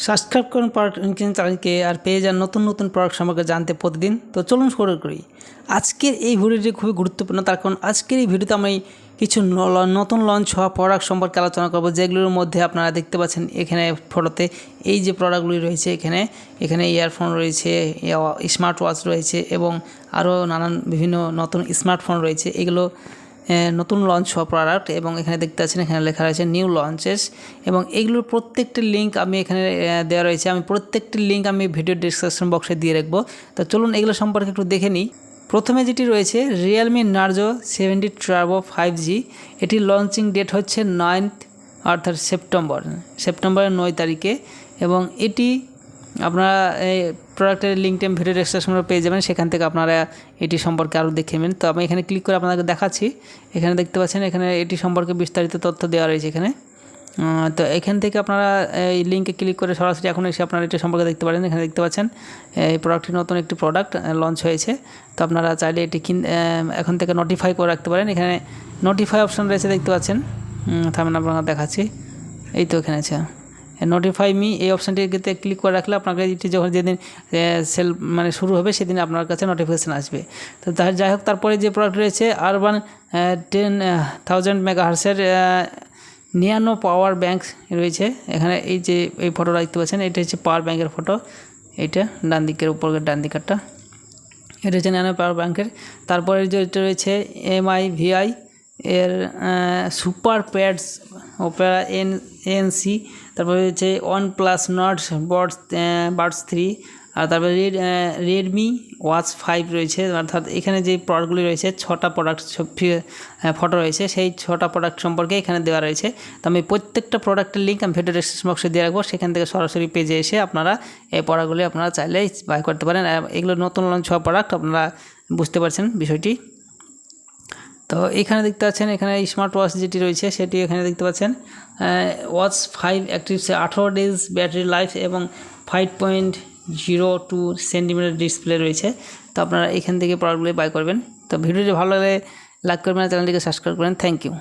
Subscribe করুন product increasing চ্যানেলকে আর পেয়ে যান নতুন নতুন প্রোডাক্ট সম্পর্কে জানতে প্রতিদিন। তো চলুন শুরু করি। আজকের এই ভিডিওটি খুবই গুরুত্বপূর্ণ, তার কারণ আজকের এই ভিডিওতে আমি কিছু নতুন লঞ্চ হওয়া প্রোডাক্ট সম্পর্কে আলোচনা করব, যেগুলোর মধ্যে আপনারা দেখতে পাচ্ছেন এখানে ফটোতে এই যে প্রোডাক্টগুলি রয়েছে। এখানে ইয়ারফোন রয়েছে, স্মার্ট ওয়াচ রয়েছে এবং আরও নানান বিভিন্ন নতুন স্মার্টফোন রয়েছে। এগুলো নতুন লঞ্চ হওয়া প্রোডাক্ট এবং এখানে দেখতে পাচ্ছেন এখানে লেখা রয়েছে নিউ লঞ্চেস এবং এইগুলোর প্রত্যেকটি লিঙ্ক আমি এখানে দেওয়া রয়েছে। আমি প্রত্যেকটি লিঙ্ক আমি ভিডিও ডিসক্রিপশন বক্সে দিয়ে রাখবো। তো চলুন এগুলো সম্পর্কে একটু দেখে নিই। প্রথমে যেটি রয়েছে রিয়েলমি নার্জো 70 টার্বো 5G। এটি লঞ্চিং ডেট হচ্ছে 9th অর্থাৎ সেপ্টেম্বরের 9 তারিখে এবং এটি আপনারা এই প্রোডাক্টের লিঙ্কটি আমি ভিডিও ডেসক্রিপশনে পেয়ে যাবেন, সেখান থেকে আপনারা এটি সম্পর্কে আরও দেখে নেবেন। তো আমি এখানে ক্লিক করে আপনাদেরকে দেখাচ্ছি। এখানে দেখতে পাচ্ছেন এখানে এটি সম্পর্কে বিস্তারিত তথ্য দেওয়া রয়েছে এখানে। তো এখান থেকে আপনারা এই লিঙ্কে ক্লিক করে সরাসরি এখন এসে আপনারা এটি সম্পর্কে দেখতে পারেন। এখানে দেখতে পাচ্ছেন এই প্রোডাক্টটি নতুন একটি প্রোডাক্ট লঞ্চ হয়েছে। তো আপনারা চাইলে এটি এখন থেকে নোটিফাই করে রাখতে পারেন। এখানে নোটিফাই অপশান রয়েছে দেখতে পাচ্ছেন। থামেন আপনারা দেখাচ্ছি, এই তো এখানে আছে নোটিফাই মি। এই অপশানটিতে ক্লিক করে রাখলে আপনাকে এটি যখন যেদিন সেল শুরু হবে সেদিন আপনার কাছে নোটিফিকেশান আসবে। তো যাই হোক, তারপরে যে প্রোডাক্ট রয়েছে আরবান 10,000 মেগাহার্সের নিয়ানো পাওয়ার ব্যাঙ্ক রয়েছে। এখানে এই যে এই ফটোটা দেখতে পাচ্ছেন, এটা হচ্ছে পাওয়ার ব্যাঙ্কের ফটো। এইটা ডান দিকের উপরের ডান দিকেরটা, এটা হচ্ছে নিয়ানো পাওয়ার ব্যাঙ্কের। তারপরে যেটা রয়েছে MIVI এর সুপার প্যাডস ওপেরা ANC। তারপরে হচ্ছে OnePlus Nord Buds 3। আর তারপরে রেডমি ওয়াচ 5 রয়েছে। অর্থাৎ এখানে যে প্রোডাক্টগুলি রয়েছে 6টা প্রোডাক্ট ফটো রয়েছে, সেই 6টা প্রোডাক্ট সম্পর্কে এখানে দেওয়া রয়েছে। তো আমি প্রত্যেকটা প্রোডাক্টের লিঙ্ক আমি ভিডিও ডেসক্রিপশন বক্সে দিয়ে রাখবো, সেখান থেকে সরাসরি পেজে এসে আপনারা এই প্রোডাক্টগুলি আপনারা চাইলেই বাই করতে পারেন। এগুলো নতুন লঞ্চ হওয়া প্রোডাক্ট, আপনারা বুঝতে পারছেন বিষয়টি। তো এখানে দেখতে পাচ্ছেন এখানে স্মার্ট ওয়াচ যেটি রয়েছে সেটি এখানে দেখতে পাচ্ছেন watch 5 active 18 days battery life এবং 5.02 সেন্টিমিটার ডিসপ্লে রয়েছে। তো আপনারা এখান থেকে প্রোডাক্টগুলি বাই করবেন। তো ভিডিওটি ভালো লাগলে লাইক করবেন, চ্যানেলটিকে সাবস্ক্রাইব করবেন। Thank you.